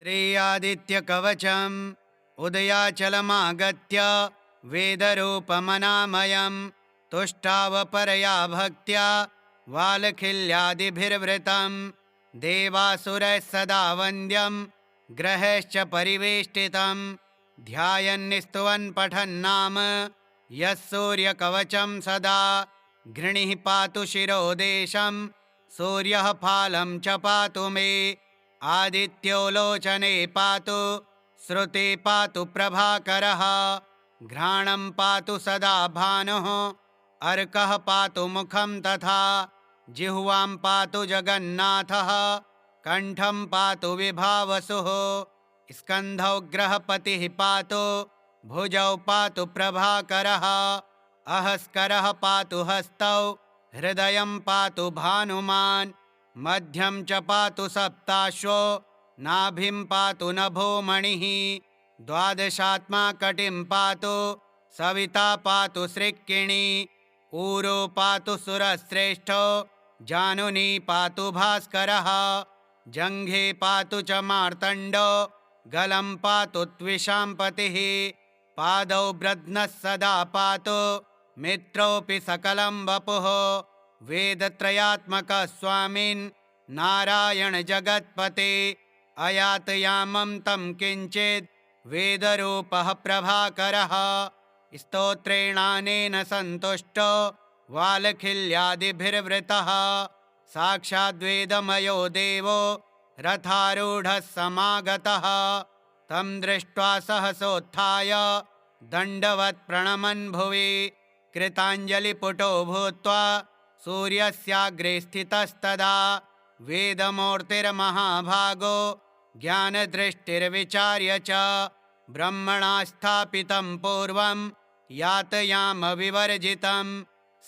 श्रेयादित्यकवचम् उदयाचलमागत्य वेदरूपमनामयं तुष्टावपरया भक्त्या वालखिल्यादिभिर्वृतं देवासुरैः सदा वन्द्यं ग्रहैश्च परिवेष्टितं ध्यायन्निस्तुवन् पठन्नाम यः सूर्यकवचं सदा घृणिः पातु शिरोदेशं सूर्यः फालं च पातु मे आदित्यो लोचने पातु श्रुते पातु प्रभाकरः घ्राणं पातु सदा भानुः अर्कः पातु मुखं तथा जिह्वां पातु जगन्नाथः कण्ठं पातु विभावसुः स्कन्धौ ग्रहपतिः पातु भुजौ पातु प्रभाकरः अहस्करः पातु हस्तौ हृदयं पातु भानुमान् मध्यं च पातु सप्ताश्वो नाभिं पातु नभोमणिः द्वादशात्मा कटिं पातु सविता पातु सृक्किणी ऊरो पातु सुरश्रेष्ठो जानुनी पातु भास्करः जङ्घे पातु च मार्तण्डो गलं पातु त्विषाम्पतिः पादौ ब्रध्नः सदा पातु मित्रोऽपि सकलं वपुः वेदत्रयात्मकः स्वामिन् नारायण जगत्पते अयातयामं तं किञ्चिद् वेदरूपः प्रभाकरः स्तोत्रेणानेन सन्तुष्टो वालखिल्यादिभिर्वृतः साक्षाद्वेदमयो देवो रथारूढः समागतः तं दृष्ट्वा सहसोत्थाय दण्डवत् प्रणमन् भुवि कृताञ्जलिपुटो भूत्वा सूर्यस्याग्रे स्थितस्तदा वेदमूर्तिर्महाभागो ज्ञानदृष्टिर्विचार्य च ब्रह्मणा स्थापितं पूर्वं यातयामविवर्जितं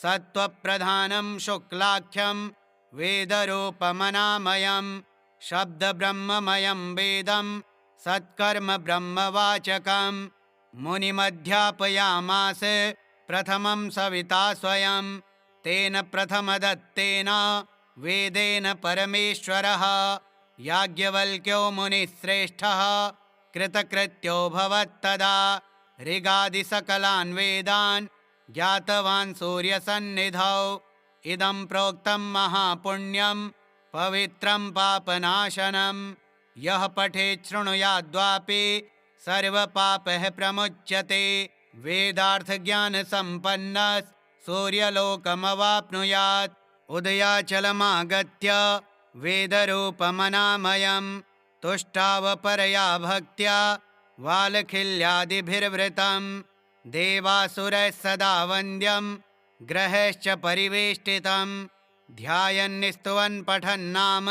सत्त्वप्रधानं शुक्लाख्यं वेदरूपमनामयं शब्दब्रह्ममयं वेदं सत्कर्म ब्रह्मवाचकं मुनिमध्यापयामास प्रथमं सविता स्वयं तेन प्रथमदत्तेन वेदेन परमेश्वरः याज्ञवल्क्यो मुनिश्रेष्ठः कृतकृत्योऽभवत्तदा ऋगादिसकलान् वेदान् ज्ञातवान् सूर्यसन्निधौ इदं प्रोक्तं महापुण्यं पवित्रं पापनाशनं यः पठेत् शृणुयाद्वापि सर्वपापः प्रमुच्यते वेदार्थज्ञानसम्पन्नः सूर्यलोकमवाप्नुयात् उदयाचलमागत्य वेदरूपमनामयं तुष्टावपरया भक्त्या वालखिल्यादिभिर्वृतं देवासुरैः सदा वन्द्यं ग्रहैश्च परिवेष्टितं ध्यायन्निस्तुवन् पठन्नाम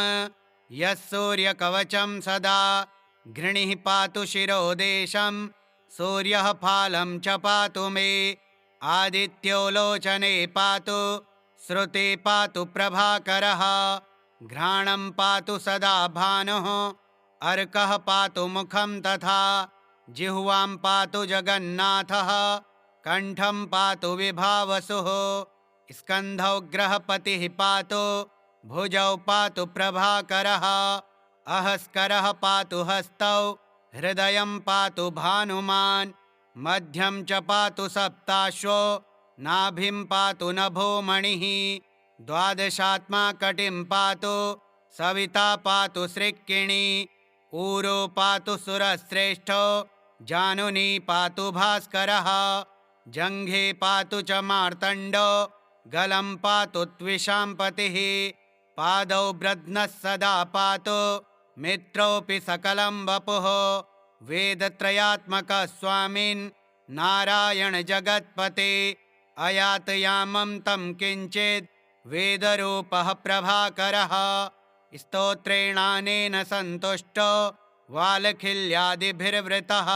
यः सूर्यकवचं सदा घृणिः पातु शिरोदेशं सूर्यः फालं च पातु मे आदित्यो लोचने पातु श्रुते पातु प्रभाकरः घ्राणं पातु सदा भानुः अर्कः पातु मुखं तथा जिह्वां पातु जगन्नाथः कण्ठं पातु विभावसुः स्कन्धौ ग्रहपतिः पातु भुजौ पातु प्रभाकरः अहस्करः पातु हस्तौ हृदयं पातु भानुमान् मध्यं च पातु सप्ताश्वो नाभिं पातु नभोमणिः द्वादशात्मा कटिं पातु सविता पातु सृक्किणी ऊरो पातु सुरश्रेष्ठो जानुनी पातु भास्करः जङ्घे पातु च मार्तण्डो गलं पातु त्विषाम्पतिः पादौ ब्रध्नः सदा पातु मित्रोऽपि सकलं वपुः वेदत्रयात्मकः स्वामिन् नारायण जगत्पते अयातयामं तं किञ्चिद् वेदरूपः प्रभाकरः स्तोत्रेणानेन सन्तुष्टो वालखिल्यादिभिर्वृतः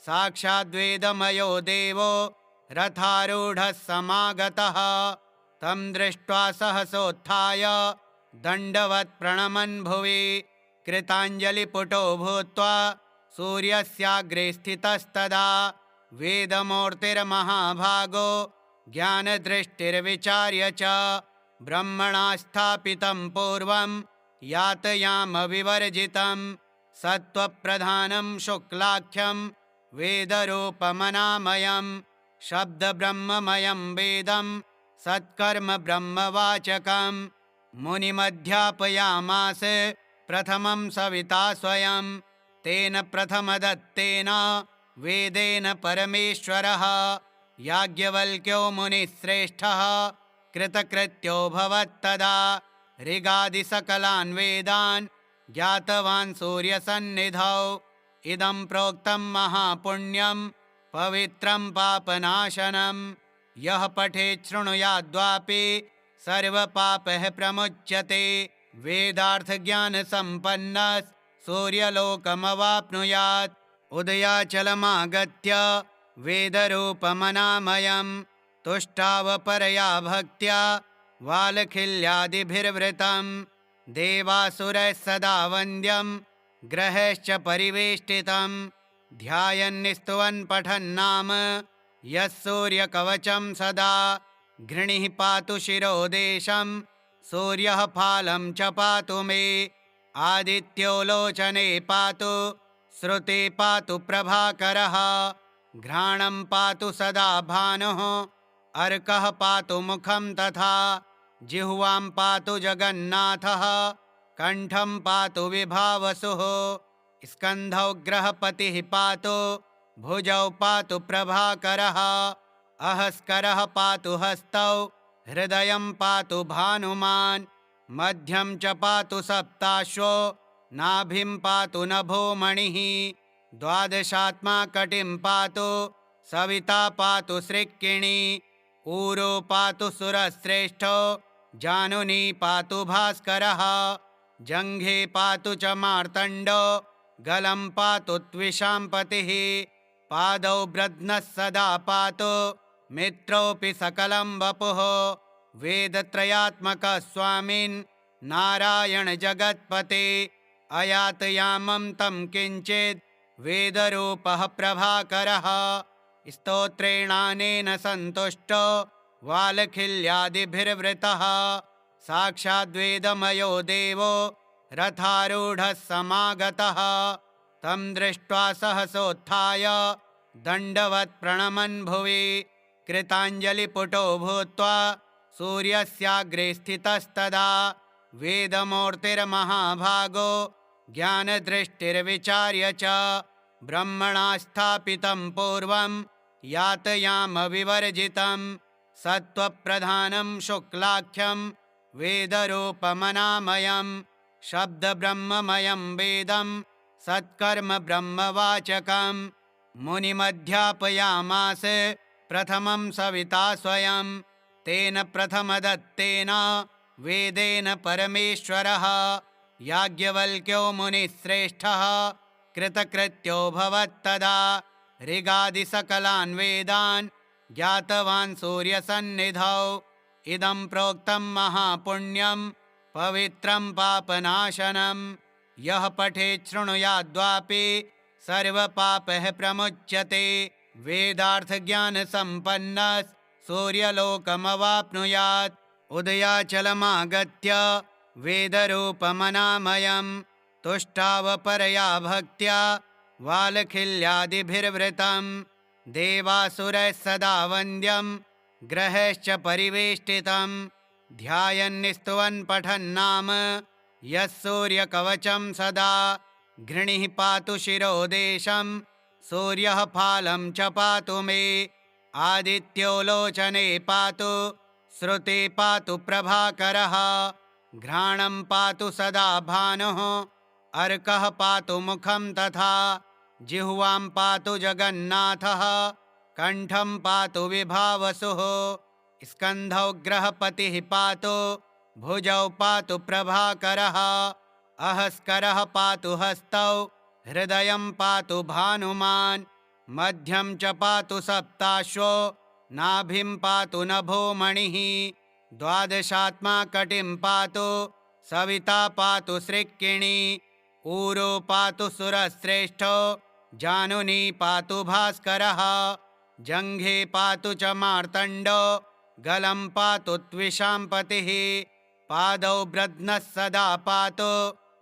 साक्षाद्वेदमयो देवो रथारूढः समागतः तं दृष्ट्वा सहसोत्थाय दण्डवत् प्रणमन् भुवि कृताञ्जलिपुटो भूत्वा सूर्यस्याग्रे स्थितस्तदा वेदमूर्तिर्महाभागो ज्ञानदृष्टिर्विचार्य च ब्रह्मणा स्थापितं पूर्वं यातयामविवर्जितं सत्त्वप्रधानं शुक्लाख्यं वेदरूपमनामयं शब्दब्रह्ममयं वेदं सत्कर्म ब्रह्मवाचकं मुनिमध्यापयामास प्रथमं सविता स्वयं तेन प्रथमदत्तेन वेदेन परमेश्वरः याज्ञवल्क्यो मुनिश्रेष्ठः कृतकृत्योऽभवत्तदा ऋगादिसकलान् वेदान् ज्ञातवान् सूर्यसन्निधौ इदं प्रोक्तं महापुण्यं पवित्रं पापनाशनं यः पठेत् शृणुयाद्वापि सर्वपापः प्रमुच्यते वेदार्थज्ञानसम्पन्नः सूर्यलोकमवाप्नुयात् उदयाचलमागत्य वेदरूपमनामयं तुष्टावपरया भक्त्या वालखिल्यादिभिर्वृतं देवासुरैः सदा वन्द्यं ग्रहैश्च परिवेष्टितं ध्यायन्निस्तुवन् पठन्नाम यः सूर्यकवचं सदा घृणिः पातु शिरोदेशं सूर्यः फालं च पातु मे आदित्यो लोचने पातु श्रुते पातु प्रभाकरः घ्राणं पातु सदा भानुः अर्कः पातु मुखं तथा जिह्वां पातु जगन्नाथः कण्ठं पातु विभावसुः स्कन्धौ ग्रहपतिः पातु भुजौ पातु प्रभाकरः अहस्करः पातु हस्तौ हृदयं पातु भानुमान् मध्यं च पातु सप्ताश्वो नाभिं पातु नभोमणिः द्वादशात्मा कटिं पातु सविता पातु सृक्किणी ऊरो पातु सुरश्रेष्ठो जानुनी पातु भास्करः जङ्घे पातु च मार्तण्डो गलं पातु त्विषाम्पतिः पादौ ब्रध्नः सदा पातु मित्रोऽपि सकलं वपुः वेदत्रयात्मकः स्वामिन् नारायण जगत्पते अयातयामं तं किञ्चित् वेदरूपः प्रभाकरः स्तोत्रेणानेन सन्तुष्टो वालखिल्यादिभिर्वृतः साक्षाद्वेदमयो देवो रथारूढः समागतः तं दृष्ट्वा सहसोत्थाय दण्डवत् प्रणमन् भुवि कृताञ्जलिपुटो भूत्वा सूर्यस्याग्रे स्थितस्तदा वेदमूर्तिर्महाभागो ज्ञानदृष्टिर्विचार्य च ब्रह्मणा स्थापितं पूर्वं यातयामविवर्जितं सत्त्वप्रधानं शुक्लाख्यं वेदरूपमनामयं शब्दब्रह्ममयं वेदं सत्कर्म ब्रह्मवाचकं मुनिमध्यापयामास प्रथमं सविता स्वयं तेन प्रथमदत्तेन वेदेन परमेश्वरः याज्ञवल्क्यो मुनिश्रेष्ठः कृतकृत्योऽभवत्तदा ऋगादिसकलान् वेदान् ज्ञातवान् सूर्यसन्निधौ इदं प्रोक्तं महापुण्यं पवित्रं पापनाशनं यः पठेत् शृणुयाद्वापि सर्वपापः प्रमुच्यते वेदार्थज्ञानसम्पन्नः सूर्यलोकमवाप्नुयात् उदयाचलमागत्य वेदरूपमनामयं तुष्टावपरया भक्त्या वालखिल्यादिभिर्वृतं देवासुरैः सदा वन्द्यं ग्रहैश्च परिवेष्टितं ध्यायन्निस्तुवन् पठन्नाम यः सूर्यकवचं सदा घृणिः पातु शिरोदेशं सूर्यः फालं च पातु मे आदित्यो लोचने पातु श्रुते पातु प्रभाकरः घ्राणं पातु सदा भानुः अर्कः पातु मुखं तथा जिह्वां पातु जगन्नाथः कण्ठं पातु विभावसुः स्कन्धौ ग्रहपतिः पातु भुजौ पातु प्रभाकरः अहस्करः पातु हस्तौ हृदयं पातु भानुमान् मध्यं च पातु सप्ताश्वो नाभिं पातु नभोमणिः द्वादशात्मा कटिं पातु सविता पातु सृक्किणी ऊरो पातु सुरश्रेष्ठो जानुनी पातु भास्करः जङ्घे पातु च मार्तण्डो गलं पातु त्विषाम्पतिः पादौ ब्रध्नः सदा पातु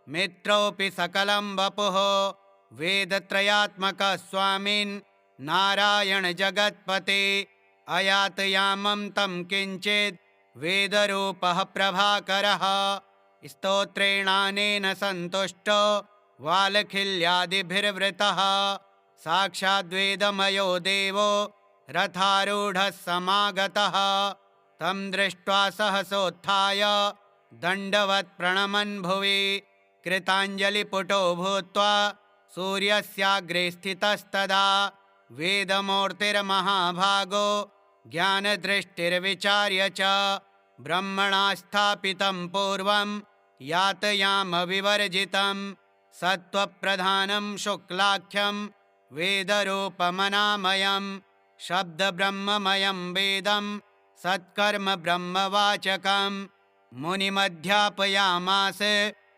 मित्रोऽपि सकलं वपुः वेदत्रयात्मकः स्वामिन् नारायण जगत्पते अयातयामं तं किञ्चित् वेदरूपः प्रभाकरः स्तोत्रेणानेन सन्तुष्टो वालखिल्यादिभिर्वृतः साक्षाद्वेदमयो देवो रथारूढः समागतः तं दृष्ट्वा सहसोत्थाय दण्डवत् प्रणमन् भुवि कृताञ्जलिपुटो भूत्वा सूर्यस्याग्रे स्थितस्तदा वेदमूर्तिर्महाभागो ज्ञानदृष्टिर्विचार्य च ब्रह्मणा स्थापितं पूर्वं यातयामविवर्जितं सत्त्वप्रधानं शुक्लाख्यं वेदरूपमनामयं शब्दब्रह्ममयं वेदं सत्कर्म ब्रह्मवाचकं मुनिमध्यापयामास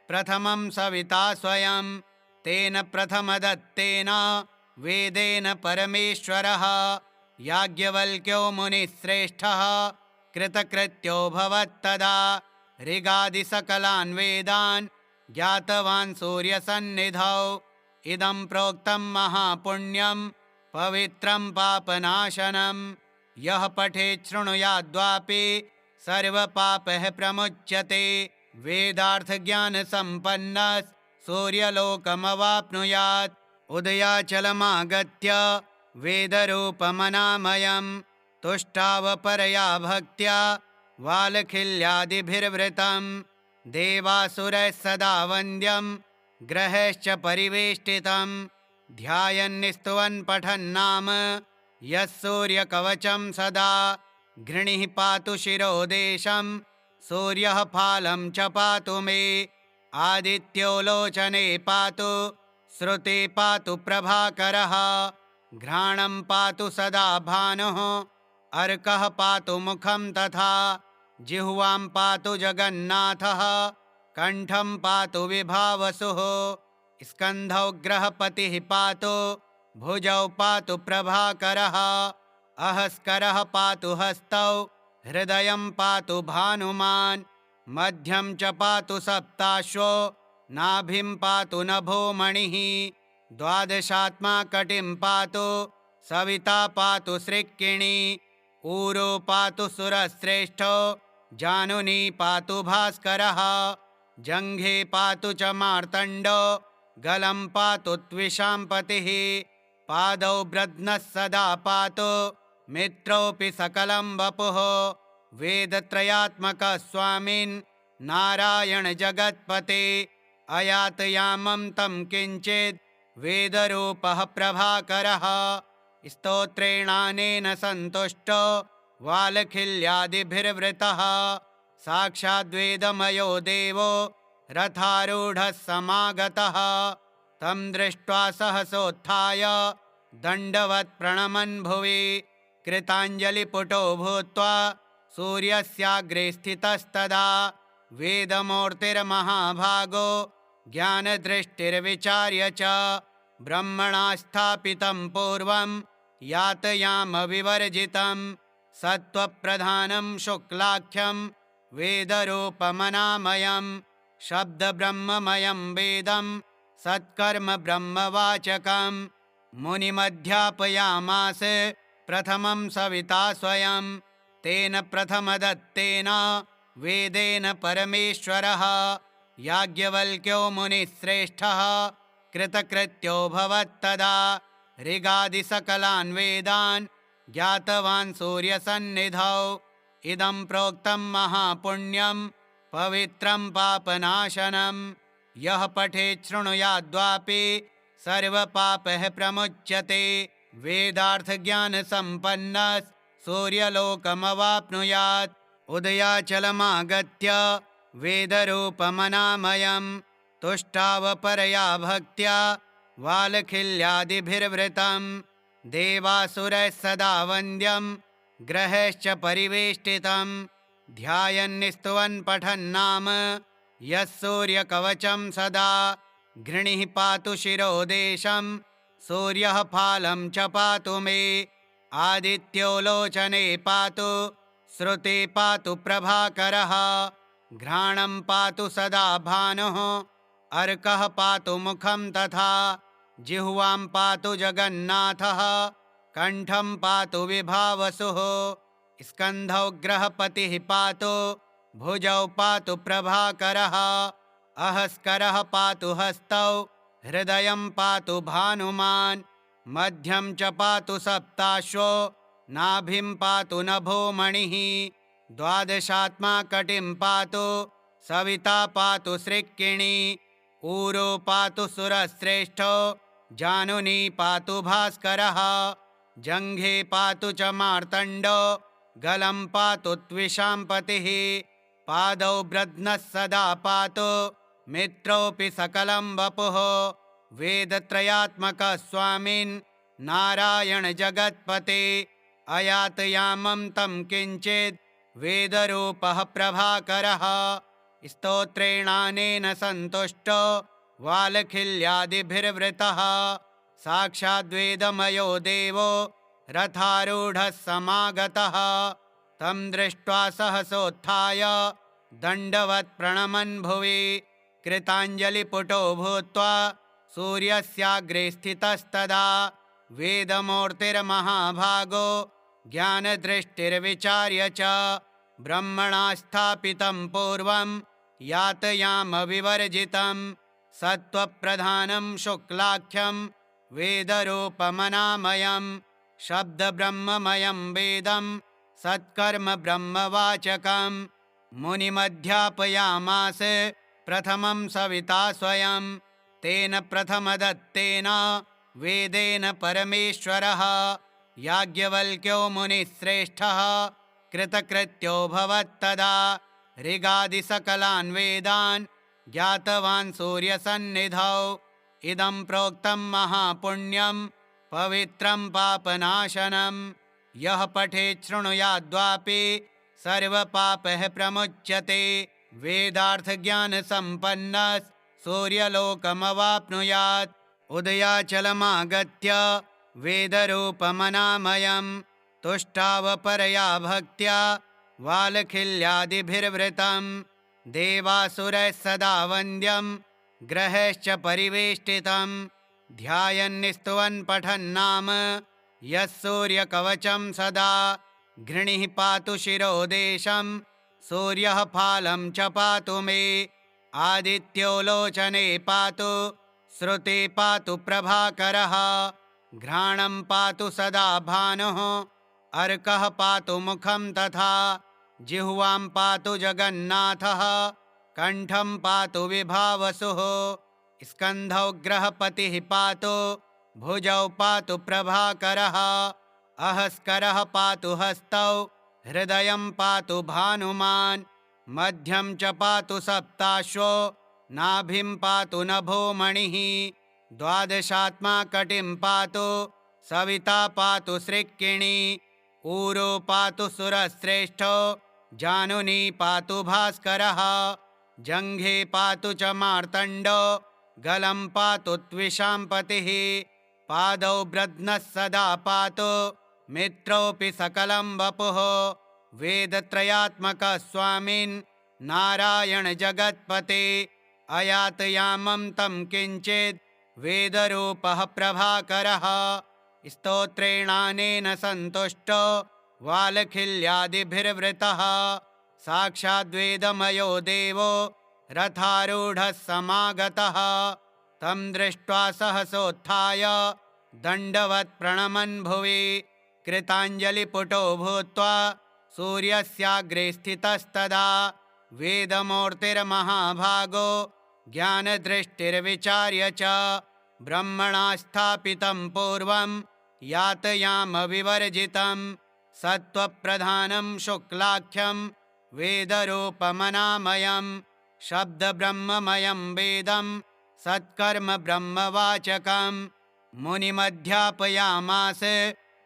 प्रथमं सविता स्वयं तेन प्रथमदत्तेन वेदेन परमेश्वरः याज्ञवल्क्यो मुनिश्रेष्ठः कृतकृत्योऽभवत्तदा ऋगादिसकलान् वेदान् ज्ञातवान् सूर्यसन्निधौ इदं प्रोक्तं महापुण्यं पवित्रं पापनाशनं यः पठेत् शृणुयाद्वापि सर्वपापः प्रमुच्यते वेदार्थज्ञानसम्पन्नः सूर्यलोकमवाप्नुयात् उदयाचलमागत्य वेदरूपमनामयं तुष्टावपरया भक्त्या वालखिल्यादिभिर्वृतं देवासुरः सदा वन्द्यं ग्रहैश्च परिवेष्टितं ध्यायन्निस्तुवन् पठन्नाम यः सूर्यकवचं सदा घृणिः पातु शिरोदेशं सूर्यः फालं च पातु मे आदित्यो लोचने पातु श्रुते पातु प्रभाकरः घ्राणं पातु सदा भानुः अर्कः पातु मुखं तथा जिह्वां पातु जगन्नाथः कण्ठं पातु विभावसुः स्कन्धौ ग्रहपतिः पातु भुजौ पातु प्रभाकरः अहस्करः पातु हस्तौ हृदयं पातु भानुमान् मध्यं च पातु सप्ताश्वो नाभिं पातु नभोमणिः द्वादशात्मा कटिं पातु सविता पातु सृक्किणी ऊरो पातु सुरश्रेष्ठो जानुनी पातु भास्करः जङ्घे पातु च मार्तण्डो गलं पातु त्विषाम्पतिः पादौ ब्रध्नः सदा पातु मित्रोऽपि सकलं वपुः वेदत्रयात्मकः स्वामिन् नारायण जगत्पते अयातयामं तं किञ्चित् वेदरूपः प्रभाकरः स्तोत्रेणानेन सन्तुष्टो वालखिल्यादिभिर्वृतः साक्षाद्वेदमयो देवो रथारूढः समागतः तं दृष्ट्वा सहसोत्थाय दण्डवत् प्रणमन् भुवि कृताञ्जलिपुटो भूत्वा सूर्यस्याग्रे स्थितस्तदा वेदमूर्तिर्महाभागो ज्ञानदृष्टिर्विचार्य च ब्रह्मणा स्थापितं पूर्वं यातयामविवर्जितं सत्त्वप्रधानं शुक्लाख्यं वेदरूपमनामयं शब्दब्रह्ममयं वेदं सत्कर्म ब्रह्मवाचकं मुनिमध्यापयामास प्रथमं सविता स्वयं तेन प्रथमदत्तेन वेदेन परमेश्वरः याज्ञवल्क्यो मुनिश्रेष्ठः कृतकृत्योऽभवत्तदा ऋगादिसकलान् वेदान् ज्ञातवान् सूर्यसन्निधौ इदं प्रोक्तं महापुण्यं पवित्रं पापनाशनं यः पठेत् शृणुयाद्वापि सर्वपापः प्रमुच्यते वेदार्थज्ञानसम्पन्नः सूर्यलोकमवाप्नुयात् उदयाचलमागत्य वेदरूपमनामयं तुष्टावपरया भक्त्या वालखिल्यादिभिर्वृतं देवासुरः सदा वन्द्यं ग्रहैश्च परिवेष्टितं ध्यायन्निस्तुवन् पठन्नाम यः सूर्यकवचं सदा घृणिः पातु शिरोदेशं सूर्यः फालं च पातु मे आदित्यो लोचने पातु श्रुते पातु प्रभाकरः घ्राणं पातु सदा भानुः अर्कः पातु मुखं तथा जिह्वां पातु जगन्नाथः कण्ठं पातु विभावसुः स्कन्धौ ग्रहपतिः पातु भुजौ पातु प्रभाकरः अहस्करः पातु हस्तौ हृदयं पातु भानुमान् मध्यं च पातु सप्ताश्वो नाभिं पातु नभोमणिः द्वादशात्मा कटिं पातु सविता पातु सृक्किणी ऊरो पातु सुरश्रेष्ठो जानुनी पातु भास्करः जङ्घे पातु च मार्तण्डो गलं पातु त्विषाम्पतिः पादौ ब्रध्नः सदा पातु मित्रोऽपि सकलं वपुः वेदत्रयात्मकः स्वामिन् नारायण जगत्पते अयातयामं तं किञ्चित् वेदरूपः प्रभाकरः स्तोत्रेणानेन सन्तुष्टो वालखिल्यादिभिर्वृतः साक्षाद्वेदमयो देवो रथारूढः समागतः तं दृष्ट्वा सहसोत्थाय दण्डवत् प्रणमन् भुवि कृताञ्जलिपुटो भूत्वा सूर्यस्याग्रे स्थितस्तदा वेदमूर्तिर्महाभागो ज्ञानदृष्टिर्विचार्य च ब्रह्मणा स्थापितं पूर्वं यातयामविवर्जितं सत्त्वप्रधानं शुक्लाख्यं वेदरूपमनामयं शब्दब्रह्ममयं वेदं सत्कर्म ब्रह्मवाचकं मुनिमध्यापयामास प्रथमं सविता स्वयं तेन प्रथमदत्तेन वेदेन परमेश्वरः याज्ञवल्क्यो मुनिश्रेष्ठः कृतकृत्यो भवत्तदा ऋगादिसकलान् वेदान् ज्ञातवान् सूर्यसन्निधौ इदं प्रोक्तं महापुण्यं पवित्रं पापनाशनं यः पठेत् शृणुयाद्वापि सर्वपापः प्रमुच्यते वेदार्थज्ञानसम्पन्नः सूर्यलोकमवाप्नुयात् उदयाचलमागत्य वेदरूपमनामयं तुष्टावपरया भक्त्या वालखिल्यादिभिर्वृतं देवासुरैः सदा वन्द्यं ग्रहैश्च परिवेष्टितं ध्यायन्निस्तुवन् पठन्नाम यः सूर्यकवचं सदा घृणिः पातु शिरोदेशं सूर्यः फालं च पातु मे आदित्यो लोचने पातु श्रुते पातु प्रभाकरः घ्राणं पातु सदा भानुः अर्कः पातु मुखं तथा जिह्वां पातु जगन्नाथः कण्ठं पातु विभावसुः स्कन्धौ ग्रहपतिः पातु भुजौ पातु प्रभाकरः अहस्करः पातु हस्तौ हृदयं पातु भानुमान् मध्यं च पातु सप्ताश्वो नाभिं पातु नभोमणिः द्वादशात्मा कटिं पातु सविता पातु सृक्किणी ऊरो पातु सुरश्रेष्ठो जानुनी पातु भास्करः जङ्घे पातु च मार्तण्डो गलं पातु त्विषाम्पतिः पादौ ब्रध्नः सदा पातु मित्रोऽपि सकलं वपुः वेदत्रयात्मकः स्वामिन् नारायण जगत्पते अयातयामं तं किञ्चित् वेदरूपः प्रभाकरः स्तोत्रेणानेन सन्तुष्टो वालखिल्यादिभिर्वृतः साक्षाद्वेदमयो देवो रथारूढः समागतः तं दृष्ट्वा सहसोत्थाय दण्डवत् प्रणमन् भुवि कृताञ्जलिपुटो भूत्वा सूर्यस्याग्रे स्थितस्तदा वेदमूर्तिर्महाभागो ज्ञानदृष्टिर्विचार्य च ब्रह्मणा स्थापितं पूर्वं यातयामविवर्जितं सत्त्वप्रधानं शुक्लाख्यं वेदरूपमनामयं शब्दब्रह्ममयं वेदं सत्कर्म ब्रह्मवाचकं मुनिमध्यापयामास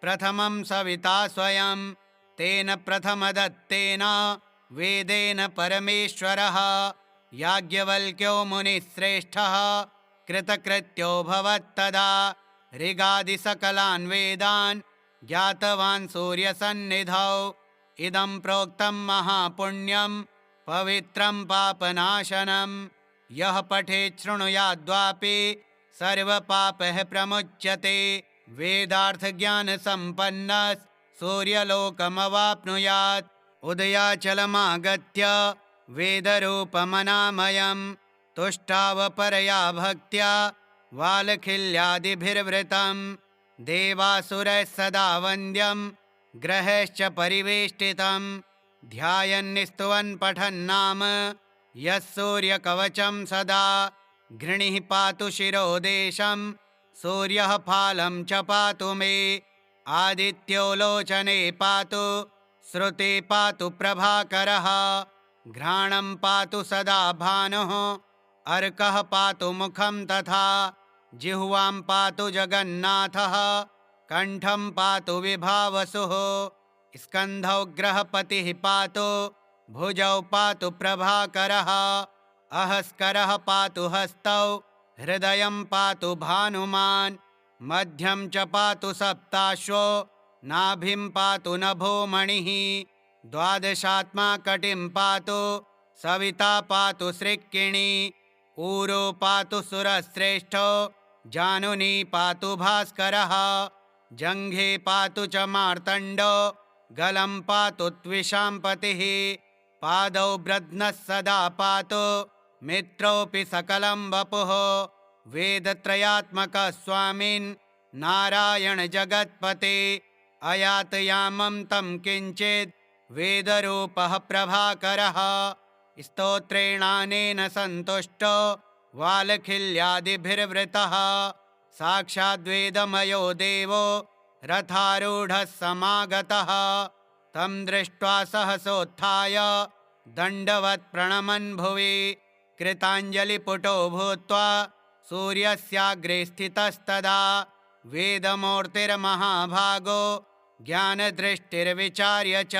प्रथमं सविता स्वयं तेन प्रथमदत्तेन वेदेन परमेश्वरः याज्ञवल्क्यो मुनिश्रेष्ठः कृतकृत्यो भवत्तदा ऋगादिसकलान् वेदान् ज्ञातवान् सूर्यसन्निधौ इदं प्रोक्तं महापुण्यं पवित्रं पापनाशनं यः पठेत् शृणुयाद्वापि सर्वपापः प्रमुच्यते। वेदार्थज्ञानसम्पन्नः सूर्यलोकमवाप्नुयात्। उदयाचलमागत्य वेदरूपमनामयम् तुष्टावपरया भक्त्या वालखिल्यादिभिर्वृतम्। देवासुरः सदा वन्द्यम् ग्रहैश्च परिवेष्टितम्। ध्यायन्निस्तुवन् पठन्नाम यः सूर्यकवचं सदा। घृणिः पातु शिरोदेशं सूर्यः फालं च पातु मे। आदित्यो लोचने पातु श्रुते पातु प्रभाकरः। घ्राणं पातु सदा भानुः अर्कः पातु मुखं तथा। जिह्वां पातु जगन्नाथः कण्ठं पातु विभावसुः। स्कन्धौ ग्रहपतिः पातु भुजौ पातु प्रभाकरः। अहस्करः पातु हस्तौ हृदयं पातु भानुमान्। मध्यं च पातु सप्ताश्वो नाभिं पातु नभोमणिः। द्वादशात्मा कटिं पातु सविता पातु सृक्किणी। ऊरो पातु सुरश्रेष्ठो जानुनी पातु भास्करः। जङ्घे पातु च मार्तण्डो गलं पातु त्विषाम्पतिः। पादौ ब्रध्नः सदा पातु मित्रोऽपि सकलं वपुः। वेदत्रयात्मकः स्वामिन् नारायण जगत्पते। अयातयामं तं किञ्चित् वेदरूपः प्रभाकरः। स्तोत्रेणानेन सन्तुष्टो वालखिल्यादिभिर्वृतः। साक्षाद्वेदमयो देवो रथारूढः समागतः। तं दृष्ट्वा सहसोत्थाय दण्डवत् प्रणमन् भुवि। कृताञ्जलिपुटो भूत्वा सूर्यस्याग्रे स्थितस्तदा। वेदमूर्तिर्महाभागो ज्ञानदृष्टिर्विचार्य च।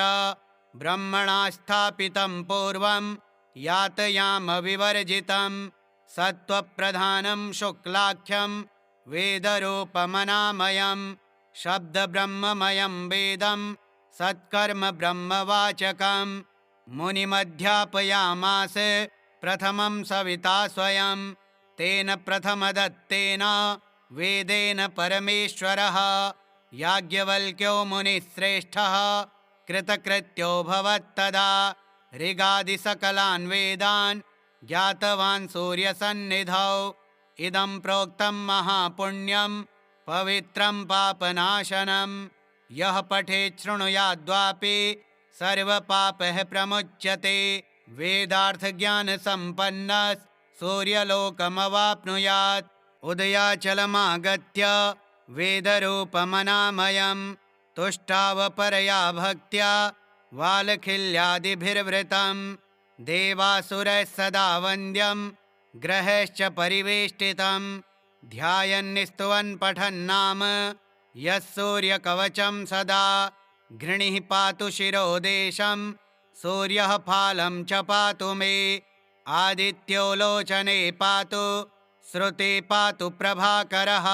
ब्रह्मणा स्थापितं पूर्वं यातयामविवर्जितं। सत्त्वप्रधानं शुक्लाख्यं वेदरूपमनामयम्। शब्दब्रह्ममयं वेदं सत्कर्म ब्रह्मवाचकम्। मुनिमध्यापयामास प्रथमं सविता स्वयं। तेन प्रथमदत्तेन वेदेन परमेश्वरः। याज्ञवल्क्यो मुनिश्रेष्ठः कृतकृत्यो भवत्तदा। ऋगादिसकलान् वेदान् ज्ञातवान् सूर्यसन्निधौ। इदं प्रोक्तं महापुण्यं पवित्रं पापनाशनं। यः पठेत् शृणुयाद्वापि सर्वपापः प्रमुच्यते। वेदार्थज्ञानसम्पन्नः सूर्यलोकमवाप्नुयात्। उदयाचलमागत्य वेदरूपमनामयम् तुष्टावपरया भक्त्या वालखिल्यादिभिर्वृतम्। देवासुरः सदा वन्द्यम् ग्रहैश्च परिवेष्टितम्। ध्यायन्निस्तुवन् पठन्नाम यः सूर्यकवचं सदा। घृणिः पातु शिरोदेशं सूर्यः फालं च पातु मे। आदित्यो लोचने पातु श्रुते पातु प्रभाकरः।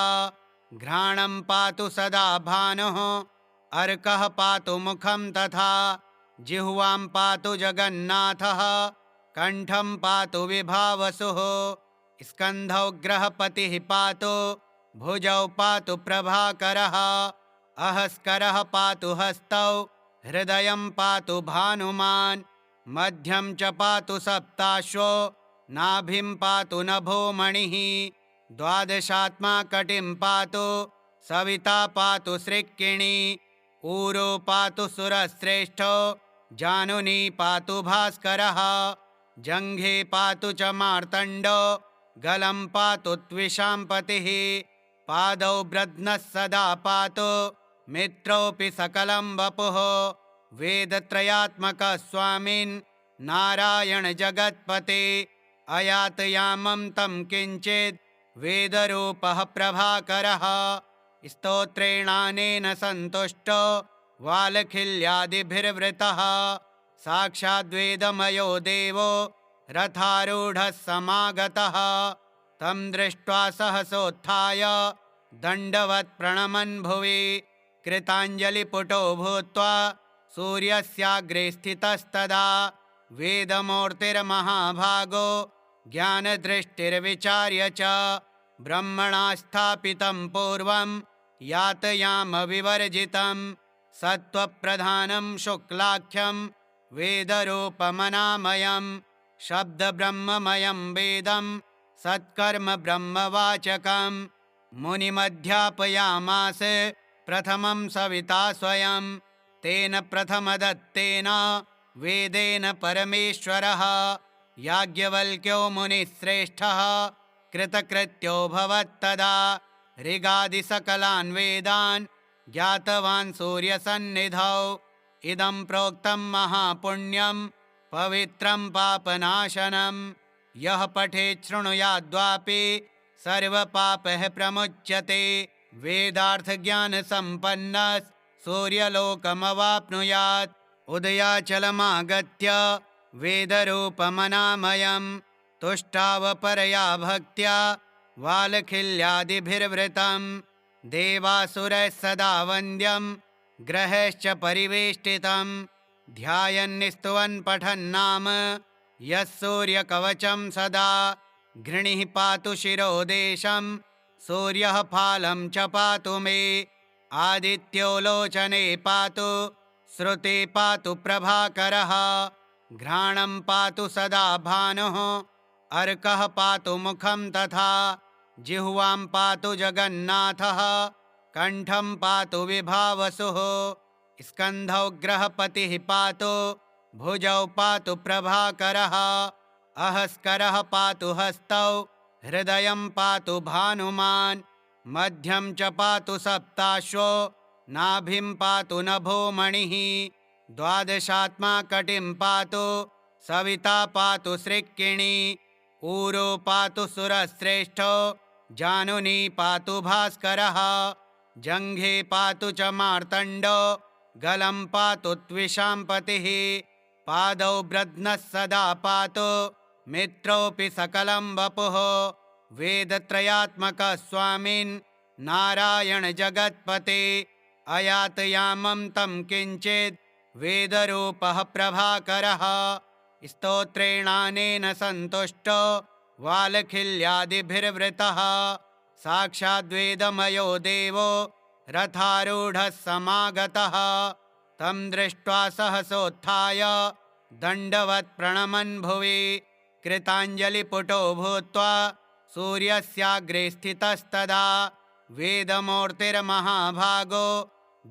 घ्राणं पातु सदा भानुः अर्कः पातु मुखं तथा। जिह्वां पातु जगन्नाथः कण्ठं पातु विभावसुः। स्कन्धौ ग्रहपतिः पातु भुजौ पातु प्रभाकरः। अहस्करः पातु हस्तौ हृदयं पातु भानुमान्। मध्यं च पातु सप्ताश्वो नाभिं पातु नभोमणिः। द्वादशात्मा कटिं पातु सविता पातु सृक्किणी। ऊरो पातु सुरश्रेष्ठो जानुनी पातु भास्करः। जङ्घे पातु च मार्तण्डो गलं पातु त्विषाम्पतिः। पादौ ब्रध्नः सदा पातु मित्रोऽपि सकलं वपुः। वेदत्रयात्मकः स्वामिन् नारायण जगत्पते। अयातयामं तं किञ्चित् वेदरूपः प्रभाकरः। स्तोत्रेणानेन सन्तुष्टो वालखिल्यादिभिर्वृतः। साक्षाद्वेदमयो देवो रथारूढः समागतः। तं दृष्ट्वा सहसोत्थाय दण्डवत् प्रणमन् भुवि। कृताञ्जलिपुटो भूत्वा सूर्यस्याग्रे स्थितस्तदा। वेदमूर्तिर्महाभागो ज्ञानदृष्टिर्विचार्य च ब्रह्मणा स्थापितं पूर्वं यातयामविवर्जितं सत्त्वप्रधानं शुक्लाख्यं वेदरूपमनामयं शब्दब्रह्ममयं वेदं सत्कर्म ब्रह्मवाचकं मुनिमध्यापयामास प्रथमं सविता स्वयं तेन प्रथमदत्तेन वेदेन परमेश्वरः याज्ञवल्क्यो मुनिश्रेष्ठः कृतकृत्यो भवत्तदा ऋगादिसकलान् वेदान् ज्ञातवान् सूर्यसन्निधौ इदं प्रोक्तं महापुण्यं पवित्रं पापनाशनं यः पठेत् शृणुयाद्वापि सर्वपापः प्रमुच्यते वेदार्थज्ञानसम्पन्नः सूर्यलोकमवाप्नुयात् उदयाचलमागत्य वेदरूपमनामयं तुष्टावपरया भक्त्या वालखिल्यादिभिर्वृतं देवासुरः सदा वन्द्यं ग्रहैश्च परिवेष्टितं ध्यायन्निस्तुवन् पठन्नाम यः सूर्यकवचं सदा घृणिः पातु शिरोदेशं सूर्यः फालं च पातु मे आदित्यो लोचने पातु श्रुते पातु प्रभाकरः घ्राणं पातु सदा भानुः अर्कः पातु मुखं तथा जिह्वां पातु जगन्नाथः कण्ठं पातु विभावसुः स्कन्धौ ग्रहपतिः पातु भुजौ पातु प्रभाकरः अहस्करः पातु हस्तौ हृदयं पातु भानुमान् मध्यं च पातु सप्ताश्वो नाभिं पातु नभोमणिः द्वादशात्मा कटिं पातु सविता पातु सृक्किणी ऊरो पातु सुरश्रेष्ठो जानुनी पातु भास्करः जङ्घे पातु च मार्तण्डो गलं पातु त्विषाम्पतिः पादौ ब्रध्नः सदा पातु मित्रोऽपि सकलं वपुः वेदत्रयात्मकः स्वामिन् नारायण जगत्पते अयातयामं तं किञ्चित् वेदरूपः प्रभाकरः स्तोत्रेणानेन सन्तुष्टो वालखिल्यादिभिर्वृतः साक्षाद्वेदमयो देवो रथारूढः समागतः तं दृष्ट्वा सहसोत्थाय दण्डवत् प्रणमन् भुवि कृताञ्जलिपुटो भूत्वा सूर्यस्याग्रे स्थितस्तदा वेदमूर्तिर्महाभागो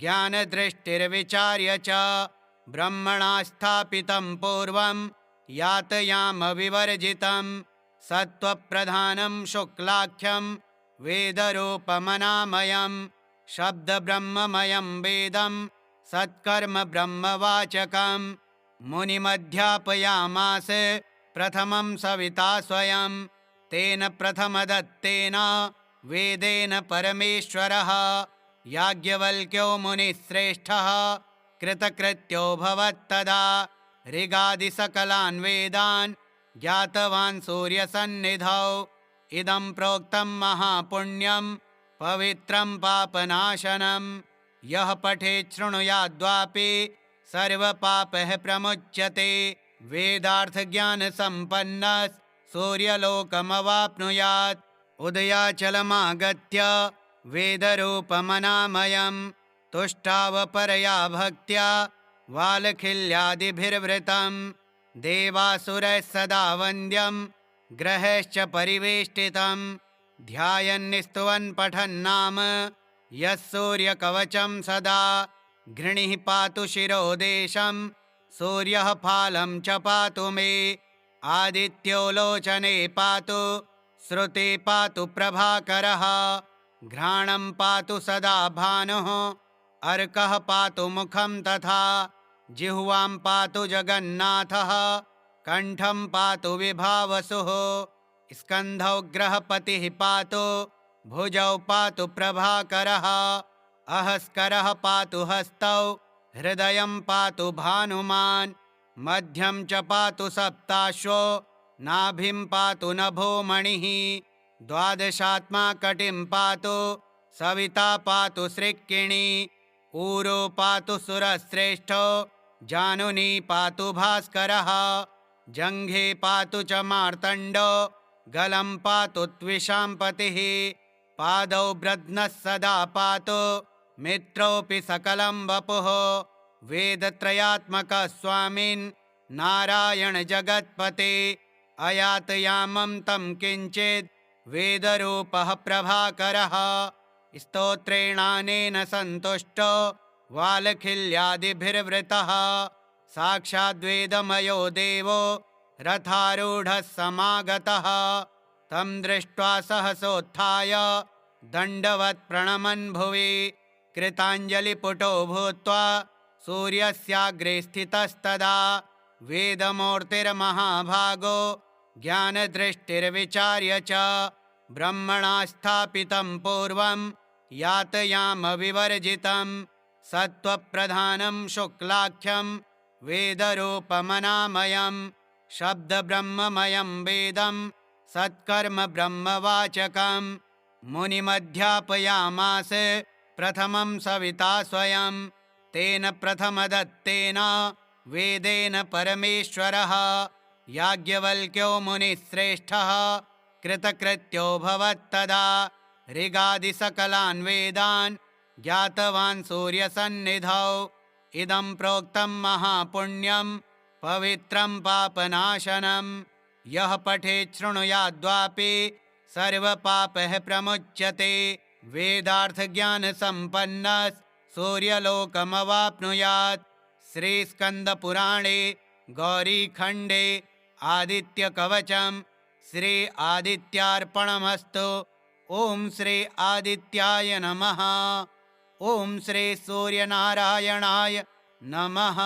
ज्ञानदृष्टिर्विचार्य च ब्रह्मणा स्थापितं पूर्वं यातयामविवर्जितं सत्त्वप्रधानं शुक्लाख्यं वेदरूपमनामयं शब्दब्रह्ममयं वेदं सत्कर्म ब्रह्मवाचकं मुनिमध्यापयामास प्रथमं सविता स्वयं तेन प्रथमदत्तेन वेदेन परमेश्वरः याज्ञवल्क्यो मुनिश्रेष्ठः कृतकृत्यो भवत्तदा ऋगादिसकलान् वेदान् ज्ञातवान् सूर्यसन्निधौ इदं प्रोक्तं महापुण्यं पवित्रं पापनाशनं यः पठेत् शृणुयाद्वापि सर्वपापः प्रमुच्यते वेदार्थज्ञानसम्पन्नः सूर्यलोकमवाप्नुयात् उदयाचलमागत्य वेदरूपमनामयं तुष्टावपरया भक्त्या वालखिल्यादिभिर्वृतं देवासुरः सदा वन्द्यं ग्रहैश्च परिवेष्टितं ध्यायन्निस्तुवन् पठन्नाम यः सूर्यकवचं सदा घृणिः पातु शिरोदेशं सूर्यः फालं च पातु मे आदित्यो लोचने पातु श्रुते पातु प्रभाकरः घ्राणं पातु सदा भानुः अर्कः पातु मुखं तथा जिह्वां पातु जगन्नाथः कण्ठं पातु विभावसुः स्कन्धौ ग्रहपतिः पातु भुजौ पातु प्रभाकरः अहस्करः पातु हस्तौ हृदयं पातु भानुमान् मध्यं च पातु सप्ताश्वो नाभिं पातु नभोमणिः द्वादशात्मा कटिं पातु सविता पातु सृक्किणी ऊरो पातु सुरश्रेष्ठो जानुनी पातु भास्करः जङ्घे पातु च मार्तण्डो गलं पातु त्विषाम्पतिः पादौ ब्रध्नः सदा पातु मित्रोऽपि सकलं वपुः वेदत्रयात्मकः स्वामिन् नारायण जगत्पते अयातयामं तं किञ्चित् वेदरूपः प्रभाकरः स्तोत्रेणानेन सन्तुष्टो वालखिल्यादिभिर्वृतः साक्षाद्वेदमयो देवो रथारूढः समागतः तं दृष्ट्वा सहसोत्थाय दण्डवत् प्रणमन् भुवि कृताञ्जलिपुटो भूत्वा सूर्यस्याग्रे स्थितस्तदा वेदमूर्तिर्महाभागो ज्ञानदृष्टिर्विचार्य च ब्रह्मणा स्थापितं पूर्वं यातयामविवर्जितं सत्त्वप्रधानं शुक्लाख्यं वेदरूपमनामयं शब्दब्रह्ममयं वेदं सत्कर्म ब्रह्मवाचकं मुनिमध्यापयामास प्रथमं सविता स्वयं तेन प्रथमदत्तेन वेदेन परमेश्वरः याज्ञवल्क्यो मुनिश्रेष्ठः कृतकृत्यो भवत्तदा ऋगादिसकलान् वेदान् ज्ञातवान् सूर्यसन्निधौ इदं प्रोक्तं महापुण्यं पवित्रं पापनाशनं यः पठेत् शृणुयाद्वापि सर्वपापः प्रमुच्यते वेदार्थज्ञानसम्पन्नः सूर्यलोकमवाप्नुयात्। श्रीस्कन्दपुराणे गौरीखण्डे आदित्यकवचं श्री आदित्यार्पणमस्तु। ॐ श्री आदित्याय नमः। ॐ श्री सूर्यनारायणाय नमः।